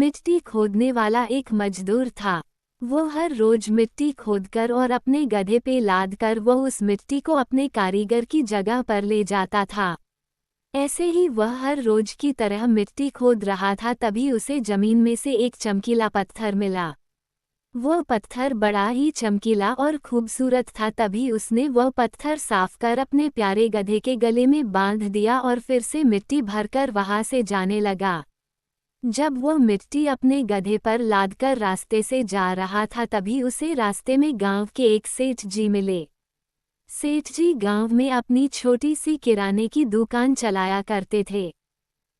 मिट्टी खोदने वाला एक मजदूर था। वो हर रोज मिट्टी खोदकर और अपने गधे पे लाद कर वो उस मिट्टी को अपने कारीगर की जगह पर ले जाता था। ऐसे ही वह हर रोज की तरह मिट्टी खोद रहा था, तभी उसे जमीन में से एक चमकीला पत्थर मिला। वो पत्थर बड़ा ही चमकीला और खूबसूरत था। तभी उसने वह पत्थर साफ कर अपने प्यारे गधे के गले में बांध दिया और फिर से मिट्टी भरकर वहां से जाने लगा। जब वह मिट्टी अपने गधे पर लादकर रास्ते से जा रहा था, तभी उसे रास्ते में गांव के एक सेठ जी मिले। सेठ जी गांव में अपनी छोटी सी किराने की दुकान चलाया करते थे।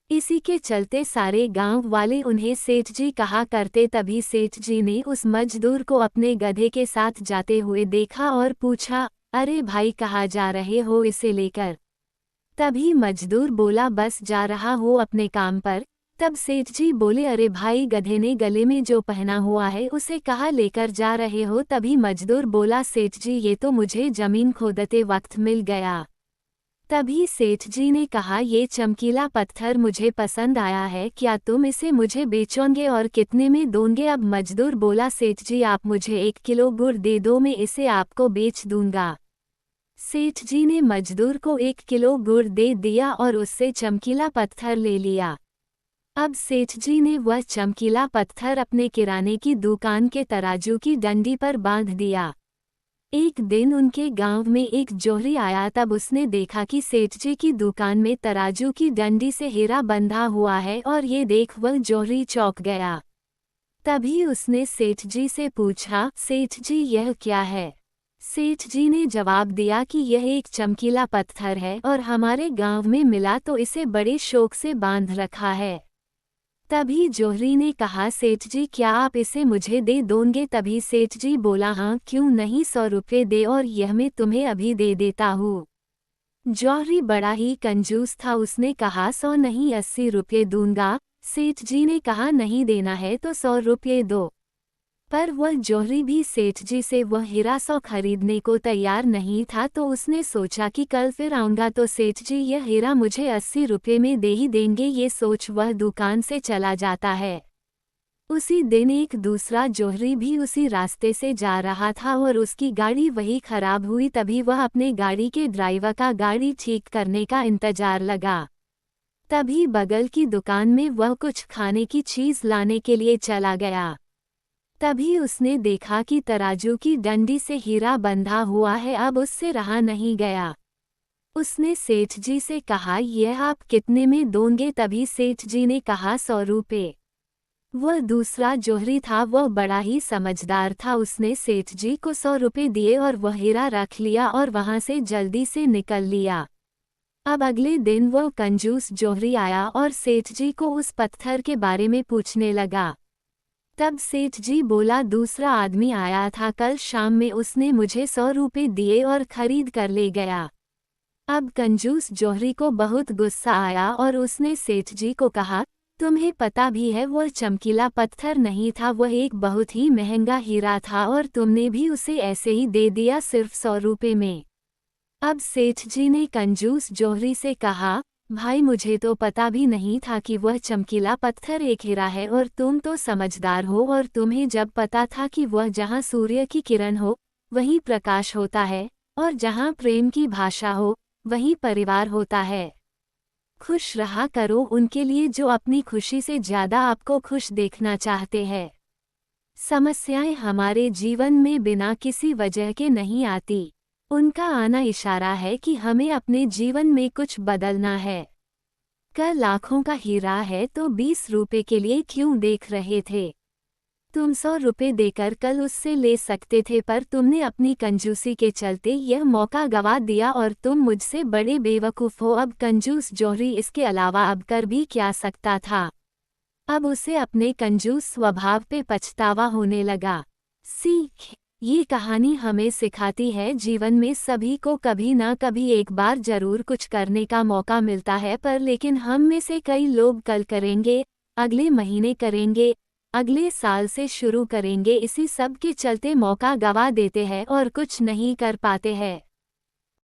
इसी के चलते सारे गांव वाले उन्हें सेठ जी कहा करते। तभी सेठ जी ने उस मजदूर को अपने गधे के साथ जाते हुए देखा और पूछा, अरे भाई कहाँ जा रहे हो इसे लेकर? तभी मजदूर बोला, बस जा रहा हूँ अपने काम पर। तब सेठ जी बोले, अरे भाई गधे ने गले में जो पहना हुआ है उसे कहाँ लेकर जा रहे हो? तभी मजदूर बोला, सेठ जी ये तो मुझे जमीन खोदते वक्त मिल गया। तभी सेठ जी ने कहा, ये चमकीला पत्थर मुझे पसंद आया है, क्या तुम इसे मुझे बेचोगे और कितने में दोगे? अब मजदूर बोला, सेठ जी आप मुझे 1 किलो गुड़ दे दो, मैं इसे आपको बेच दूंगा। सेठ जी ने मजदूर को 1 किलो गुड़ दे दिया और उससे चमकीला पत्थर ले लिया। अब सेठ जी ने वह चमकीला पत्थर अपने किराने की दुकान के तराजू की डंडी पर बांध दिया। एक दिन उनके गांव में एक जोहरी आया। तब उसने देखा कि सेठ जी की दुकान में तराजू की डंडी से हीरा बंधा हुआ है और ये देख वह जोहरी चौंक गया। तभी उसने सेठ जी से पूछा, सेठ जी यह क्या है? सेठ जी ने जवाब दिया कि यह एक चमकीला पत्थर है और हमारे गांव में मिला तो इसे बड़े शौक से बांध रखा है। तभी जोहरी ने कहा, सेठ जी क्या आप इसे मुझे दे दोगे? तभी सेठ जी बोला, हाँ क्यों नहीं, 100 रुपये दे और यह मैं तुम्हें अभी दे देता हूँ। जोहरी बड़ा ही कंजूस था, उसने कहा 100 नहीं 80 रुपये दूंगा। सेठ जी ने कहा, नहीं देना है तो 100 रुपये दो। पर वह जोहरी भी सेठ जी से वह हीरा 100 खरीदने को तैयार नहीं था, तो उसने सोचा कि कल फिर आऊंगा तो सेठ जी यह हीरा मुझे 80 रुपये में दे ही देंगे। ये सोच वह दुकान से चला जाता है। उसी दिन एक दूसरा जोहरी भी उसी रास्ते से जा रहा था और उसकी गाड़ी वही खराब हुई। तभी वह अपने गाड़ी के ड्राइवर का गाड़ी ठीक करने का इंतजार लगा। तभी बगल की दुकान में वह कुछ खाने की चीज लाने के लिए चला गया। तभी उसने देखा कि तराजू की डंडी से हीरा बंधा हुआ है। अब उससे रहा नहीं गया। उसने सेठ जी से कहा, यह आप कितने में दोगे? तभी सेठ जी ने कहा, 100 रुपये। वह दूसरा जोहरी था, वह बड़ा ही समझदार था। उसने सेठ जी को 100 रुपये दिए और वह हीरा रख लिया और वहां से जल्दी से निकल लिया। अब अगले दिन वह कंजूस जोहरी आया और सेठ जी को उस पत्थर के बारे में पूछने लगा। तब सेठ जी बोला, दूसरा आदमी आया था कल शाम में, उसने मुझे 100 रुपये दिए और खरीद कर ले गया। अब कंजूस जोहरी को बहुत गुस्सा आया और उसने सेठ जी को कहा, तुम्हें पता भी है वह चमकीला पत्थर नहीं था, वह एक बहुत ही महंगा हीरा था और तुमने भी उसे ऐसे ही दे दिया सिर्फ 100 रुपये में। अब सेठ जी ने कंजूस जोहरी से कहा, भाई मुझे तो पता भी नहीं था कि वह चमकीला पत्थर एक हीरा है, और तुम तो समझदार हो और तुम्हें जब पता था कि वह जहाँ सूर्य की किरण हो वहीं प्रकाश होता है और जहाँ प्रेम की भाषा हो वहीं परिवार होता है। खुश रहा करो उनके लिए जो अपनी खुशी से ज्यादा आपको खुश देखना चाहते हैं। समस्याएं हमारे जीवन में बिना किसी वजह के नहीं आती, उनका आना इशारा है कि हमें अपने जीवन में कुछ बदलना है। कल लाखों का हीरा है तो 20 रुपये के लिए क्यों देख रहे थे? तुम 100 रुपये देकर कल उससे ले सकते थे, पर तुमने अपनी कंजूसी के चलते यह मौका गवा दिया और तुम मुझसे बड़े बेवकूफ़ हो। अब कंजूस जोहरी इसके अलावा अब कर भी क्या सकता था? अब उसे अपने कंजूस स्वभाव पे पछतावा होने लगा। सीख, ये कहानी हमें सिखाती है जीवन में सभी को कभी ना कभी एक बार जरूर कुछ करने का मौका मिलता है, पर लेकिन हम में से कई लोग कल करेंगे, अगले महीने करेंगे, अगले साल से शुरू करेंगे, इसी सब के चलते मौका गवा देते हैं और कुछ नहीं कर पाते हैं।